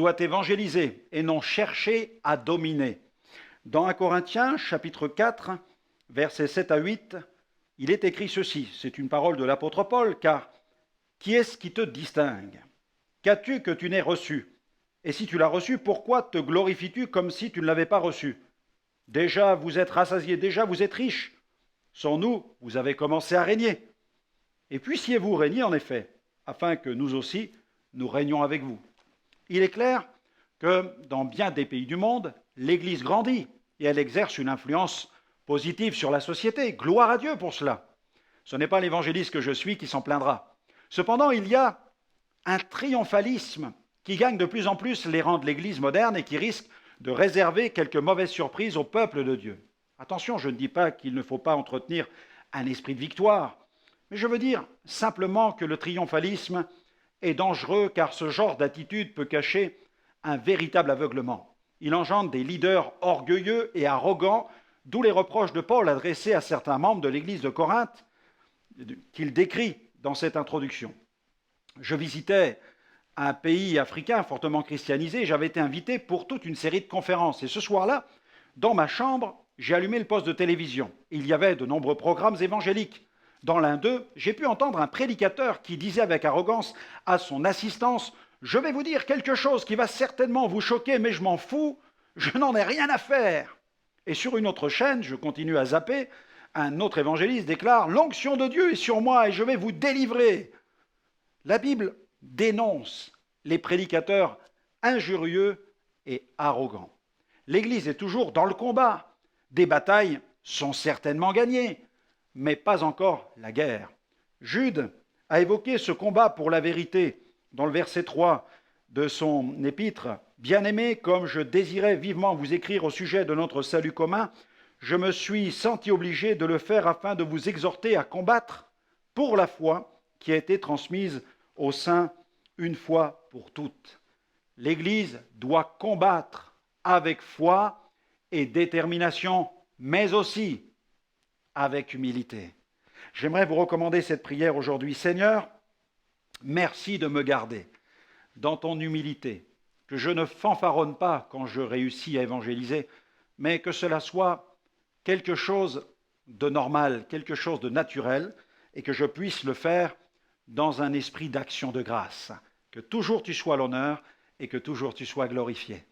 doit évangéliser et non chercher à dominer. Dans 1 Corinthiens, chapitre 4, versets 7 à 8, il est écrit ceci, c'est une parole de l'apôtre Paul, car qui est-ce qui te distingue? Qu'as-tu que tu n'aies reçu? Et si tu l'as reçu, pourquoi te glorifies-tu comme si tu ne l'avais pas reçu? Déjà vous êtes rassasiés, déjà vous êtes riches. Sans nous, vous avez commencé à régner. Et puissiez-vous régner en effet, afin que nous aussi, nous régnions avec vous. Il est clair que dans bien des pays du monde, l'Église grandit et elle exerce une influence positive sur la société. Gloire à Dieu pour cela. Ce n'est pas l'évangéliste que je suis qui s'en plaindra. Cependant, il y a un triomphalisme qui gagne de plus en plus les rangs de l'Église moderne et qui risque de réserver quelques mauvaises surprises au peuple de Dieu. Attention, je ne dis pas qu'il ne faut pas entretenir un esprit de victoire, mais je veux dire simplement que le triomphalisme est dangereux car ce genre d'attitude peut cacher un véritable aveuglement. Il engendre des leaders orgueilleux et arrogants, d'où les reproches de Paul adressés à certains membres de l'Église de Corinthe qu'il décrit dans cette introduction. Je visitais un pays africain fortement christianisé, j'avais été invité pour toute une série de conférences. Et ce soir-là, dans ma chambre, j'ai allumé le poste de télévision. Il y avait de nombreux programmes évangéliques. Dans l'un d'eux, j'ai pu entendre un prédicateur qui disait avec arrogance à son assistance « Je vais vous dire quelque chose qui va certainement vous choquer, mais je m'en fous, je n'en ai rien à faire ». Et sur une autre chaîne, je continue à zapper, un autre évangéliste déclare « L'onction de Dieu est sur moi et je vais vous délivrer ». La Bible dénonce les prédicateurs injurieux et arrogants. L'Église est toujours dans le combat. Des batailles sont certainement gagnées, mais pas encore la guerre. Jude a évoqué ce combat pour la vérité dans le verset 3 de son épître. « Bien-aimés, comme je désirais vivement vous écrire au sujet de notre salut commun, je me suis senti obligé de le faire afin de vous exhorter à combattre pour la foi qui a été transmise aux saints une fois pour toutes. » L'Église doit combattre avec foi et détermination, mais aussi avec humilité. J'aimerais vous recommander cette prière aujourd'hui. Seigneur, merci de me garder dans ton humilité, que je ne fanfaronne pas quand je réussis à évangéliser, mais que cela soit quelque chose de normal, quelque chose de naturel, et que je puisse le faire dans un esprit d'action de grâce. Que toujours tu sois l'honneur et que toujours tu sois glorifié.